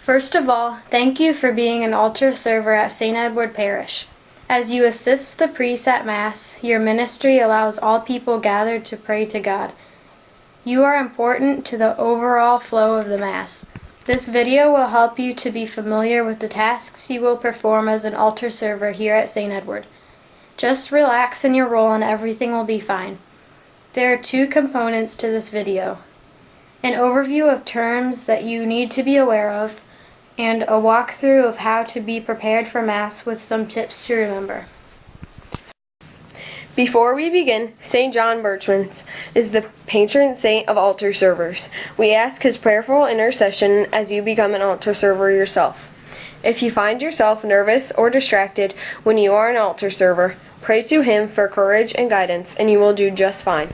First of all, thank you for being an altar server at St. Edward Parish. As you assist the priests at Mass, your ministry allows all people gathered to pray to God. You are important to the overall flow of the Mass. This video will help you to be familiar with the tasks you will perform as an altar server here at St. Edward. Just relax in your role and everything will be fine. There are two components to this video: an overview of terms that you need to be aware of, and a walkthrough of how to be prepared for Mass with some tips to remember. Before we begin, St. John Berchmans is the patron saint of altar servers. We ask his prayerful intercession as you become an altar server yourself. If you find yourself nervous or distracted when you are an altar server, pray to him for courage and guidance, and you will do just fine.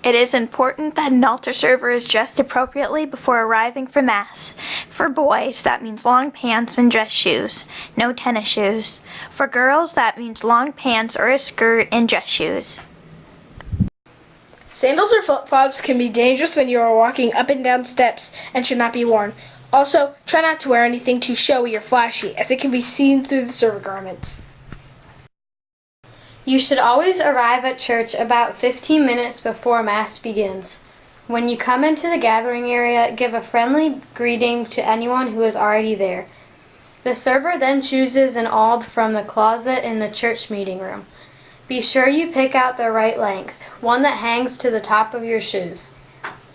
It is important that an altar server is dressed appropriately before arriving for Mass. For boys, that means long pants and dress shoes, no tennis shoes. For girls, that means long pants or a skirt and dress shoes. Sandals or flip-flops can be dangerous when you are walking up and down steps and should not be worn. Also, try not to wear anything too showy or flashy, as it can be seen through the server garments. You should always arrive at church about 15 minutes before Mass begins. When you come into the gathering area, give a friendly greeting to anyone who is already there. The server then chooses an alb from the closet in the church meeting room. Be sure you pick out the right length, one that hangs to the top of your shoes.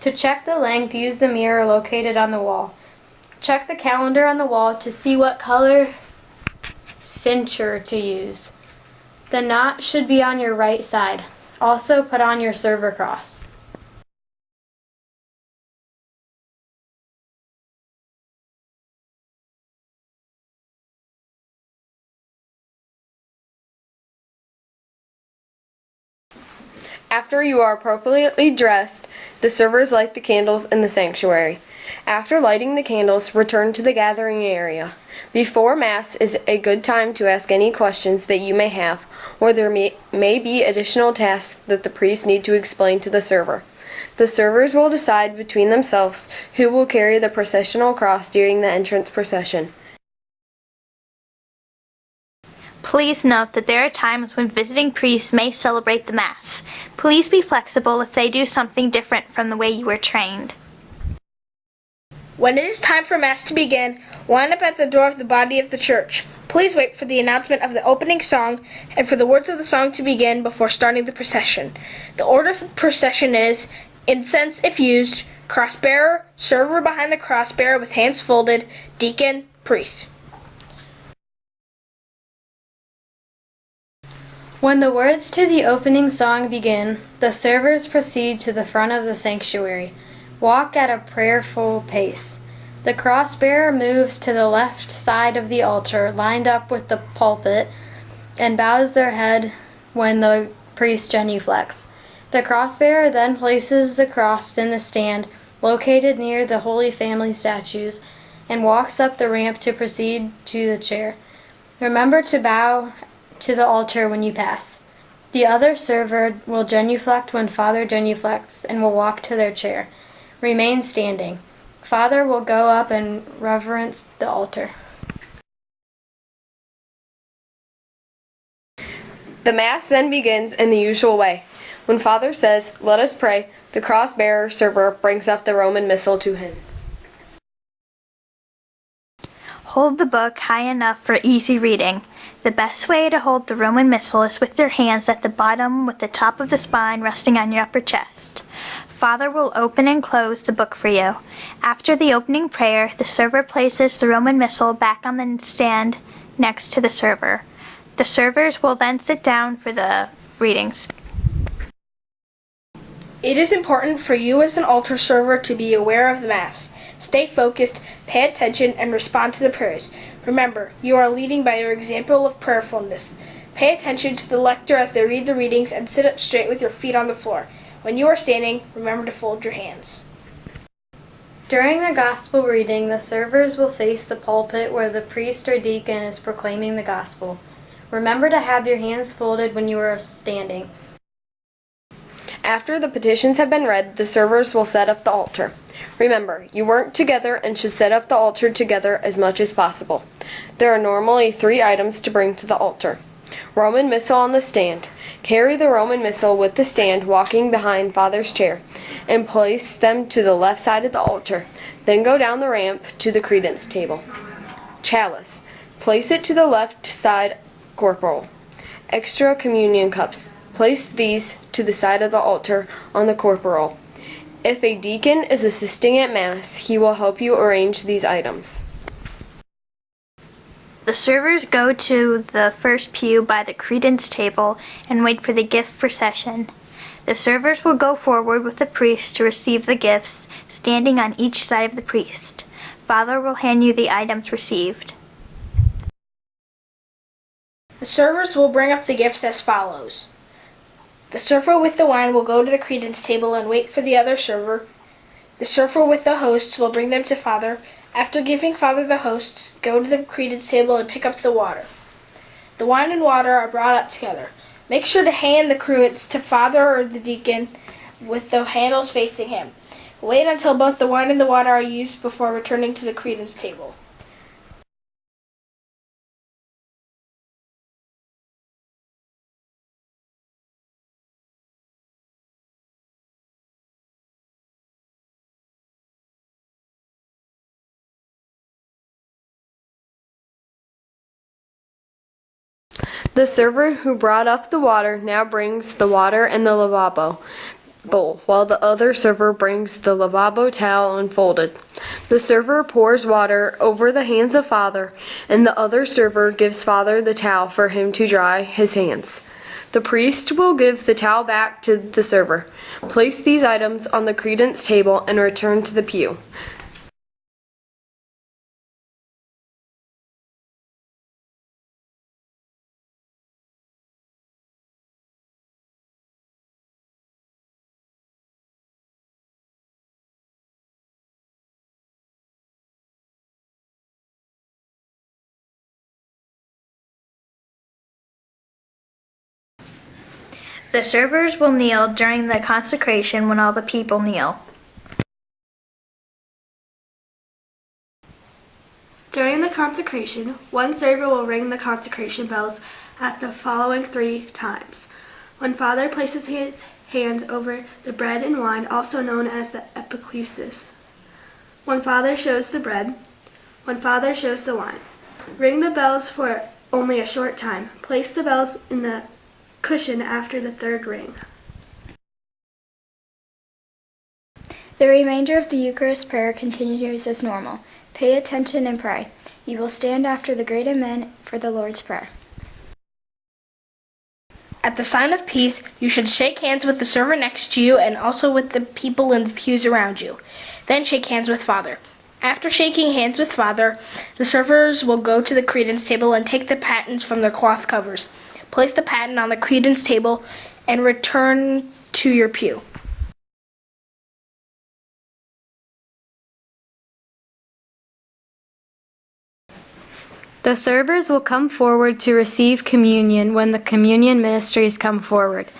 To check the length, use the mirror located on the wall. Check the calendar on the wall to see what color cincture to use. The knot should be on your right side. Also put on your server cross. After you are appropriately dressed, the servers light the candles in the sanctuary. After lighting the candles, return to the gathering area. Before Mass is a good time to ask any questions that you may have, or there may be additional tasks that the priests need to explain to the server. The servers will decide between themselves who will carry the processional cross during the entrance procession. Please note that there are times when visiting priests may celebrate the Mass. Please be flexible if they do something different from the way you were trained. When it is time for Mass to begin, line up at the door of the body of the church. Please wait for the announcement of the opening song and for the words of the song to begin before starting the procession. The order of the procession is: incense if used, crossbearer, server behind the crossbearer with hands folded, deacon, priest. When the words to the opening song begin, the servers proceed to the front of the sanctuary. Walk at a prayerful pace. The cross-bearer moves to the left side of the altar, lined up with the pulpit, and bows their head when the priest genuflects. The cross-bearer then places the cross in the stand located near the Holy Family statues and walks up the ramp to proceed to the chair. Remember to bow to the altar when you pass. The other server will genuflect when Father genuflects and will walk to their chair. Remain standing. Father will go up and reverence the altar. The Mass then begins in the usual way. When Father says, "Let us pray," the cross-bearer server brings up the Roman Missal to him. Hold the book high enough for easy reading. The best way to hold the Roman Missal is with your hands at the bottom with the top of the spine resting on your upper chest. Father will open and close the book for you. After the opening prayer, the server places the Roman Missal back on the stand next to the server. The servers will then sit down for the readings. It is important for you as an altar server to be aware of the Mass. Stay focused, pay attention, and respond to the prayers. Remember, you are leading by your example of prayerfulness. Pay attention to the lector as they read the readings and sit up straight with your feet on the floor. When you are standing, remember to fold your hands. During the gospel reading, the servers will face the pulpit where the priest or deacon is proclaiming the gospel. Remember to have your hands folded when you are standing. After the petitions have been read, the servers will set up the altar. Remember, you work together and should set up the altar together as much as possible. There are normally 3 items to bring to the altar. Roman Missal on the stand. Carry the Roman Missal with the stand walking behind Father's chair and place them to the left side of the altar. Then go down the ramp to the credence table. Chalice. Place it to the left side corporal. Extra communion cups. Place these to the side of the altar on the corporal. If a deacon is assisting at Mass, he will help you arrange these items. The servers go to the first pew by the credence table and wait for the gift procession. The servers will go forward with the priest to receive the gifts, standing on each side of the priest. Father will hand you the items received. The servers will bring up the gifts as follows. The server with the wine will go to the credence table and wait for the other server. The server with the hosts will bring them to Father. After giving Father the hosts, go to the credence table and pick up the water. The wine and water are brought up together. Make sure to hand the cruets to Father or the deacon with the handles facing him. Wait until both the wine and the water are used before returning to the credence table. The server who brought up the water now brings the water and the lavabo bowl, while the other server brings the lavabo towel unfolded. The server pours water over the hands of Father, and the other server gives Father the towel for him to dry his hands. The priest will give the towel back to the server. Place these items on the credence table and return to the pew. The servers will kneel during the consecration when all the people kneel. During the consecration, one server will ring the consecration bells at the following 3 times. When Father places his hands over the bread and wine, also known as the epiclesis. When Father shows the bread. When Father shows the wine. Ring the bells for only a short time. Place the bells in the cushion after the 3rd ring. The remainder of the Eucharist prayer continues as normal. Pay attention and pray. You will stand after the great Amen for the Lord's Prayer. At the sign of peace, you should shake hands with the server next to you and also with the people in the pews around you. Then shake hands with Father. After shaking hands with Father, the servers will go to the credence table and take the patens from their cloth covers. Place the paten on the credence table and return to your pew. The servers will come forward to receive communion when the communion ministries come forward.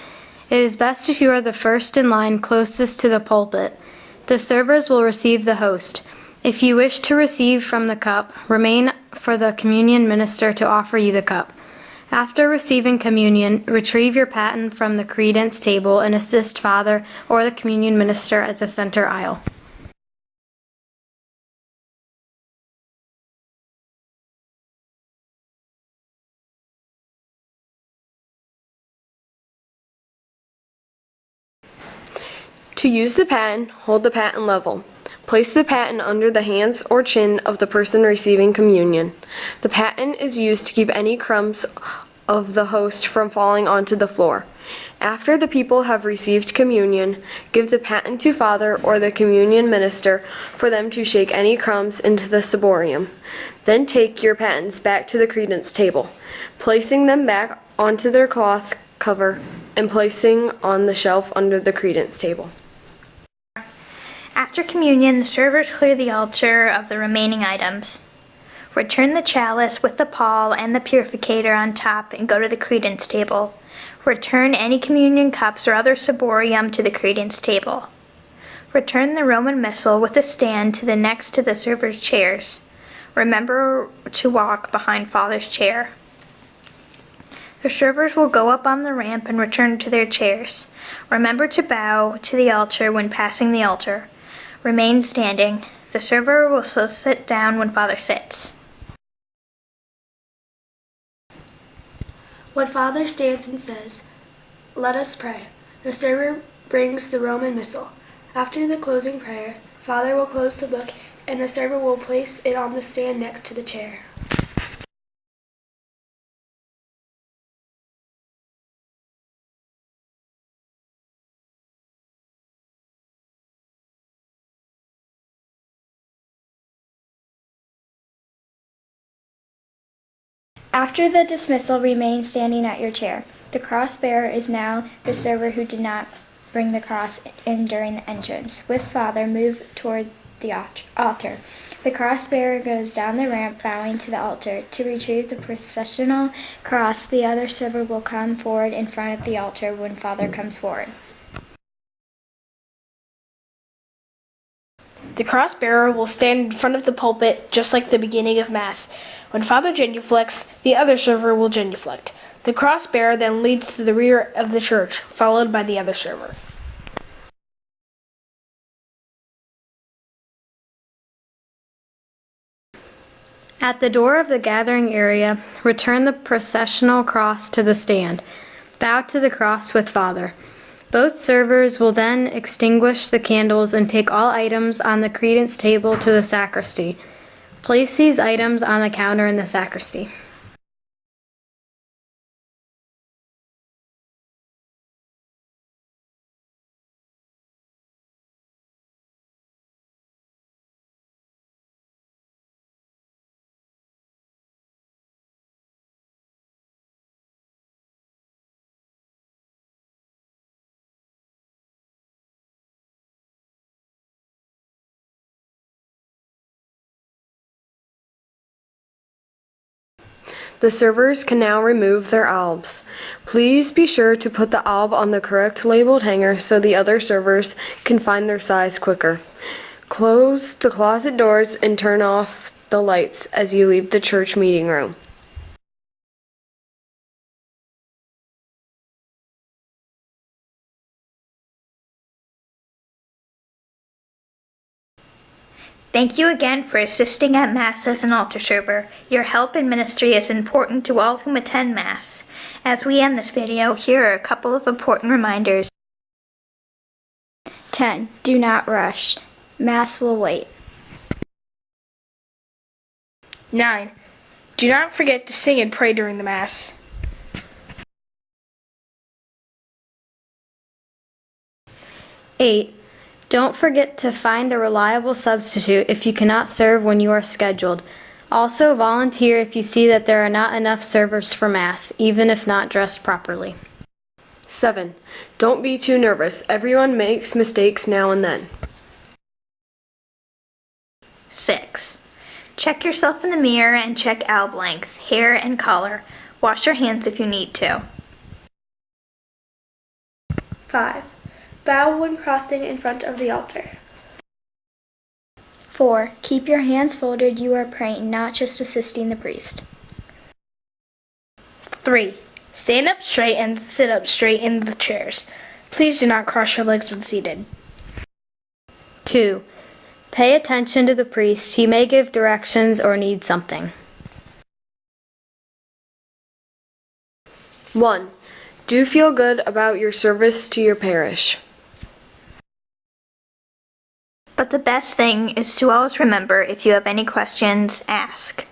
It is best if you are the first in line closest to the pulpit. The servers will receive the host. If you wish to receive from the cup, remain for the communion minister to offer you the cup. After receiving communion, retrieve your paten from the credence table and assist Father or the communion minister at the center aisle. To use the paten, hold the paten level. Place the paten under the hands or chin of the person receiving communion. The paten is used to keep any crumbs of the host from falling onto the floor. After the people have received communion, give the paten to Father or the communion minister for them to shake any crumbs into the ciborium. Then take your patens back to the credence table, placing them back onto their cloth cover and placing on the shelf under the credence table. After communion, the servers clear the altar of the remaining items. Return the chalice with the pall and the purificator on top and go to the credence table. Return any communion cups or other ciborium to the credence table. Return the Roman Missal with a stand to the next to the server's chairs. Remember to walk behind Father's chair. The servers will go up on the ramp and return to their chairs. Remember to bow to the altar when passing the altar. Remain standing. The server will so sit down when Father sits. When Father stands and says, "Let us pray," the server brings the Roman Missal. After the closing prayer, Father will close the book and the server will place it on the stand next to the chair. After the dismissal, remain standing at your chair. The cross bearer is now the server who did not bring the cross in during the entrance. With Father, move toward the altar. The cross bearer goes down the ramp, bowing to the altar. To retrieve the processional cross, the other server will come forward in front of the altar when Father comes forward. The cross bearer will stand in front of the pulpit just like the beginning of Mass. When Father genuflects, the other server will genuflect. The cross bearer then leads to the rear of the church, followed by the other server. At the door of the gathering area, return the processional cross to the stand. Bow to the cross with Father. Both servers will then extinguish the candles and take all items on the credence table to the sacristy. Place these items on the counter in the sacristy. The servers can now remove their albs. Please be sure to put the alb on the correct labeled hanger so the other servers can find their size quicker. Close the closet doors and turn off the lights as you leave the church meeting room. Thank you again for assisting at Mass as an altar server. Your help and ministry is important to all whom attend Mass. As we end this video, here are a couple of important reminders. 10. Do not rush. Mass will wait. 9. Do not forget to sing and pray during the Mass. 8. Don't forget to find a reliable substitute if you cannot serve when you are scheduled. Also, volunteer if you see that there are not enough servers for Mass, even if not dressed properly. 7. Don't be too nervous. Everyone makes mistakes now and then. 6. Check yourself in the mirror and check alb length, hair, and collar. Wash your hands if you need to. 5. Bow when crossing in front of the altar. 4. Keep your hands folded. You are praying, not just assisting the priest. 3. Stand up straight and sit up straight in the chairs. Please do not cross your legs when seated. 2. Pay attention to the priest. He may give directions or need something. 1. Do feel good about your service to your parish. But the best thing is to always remember, if you have any questions, ask.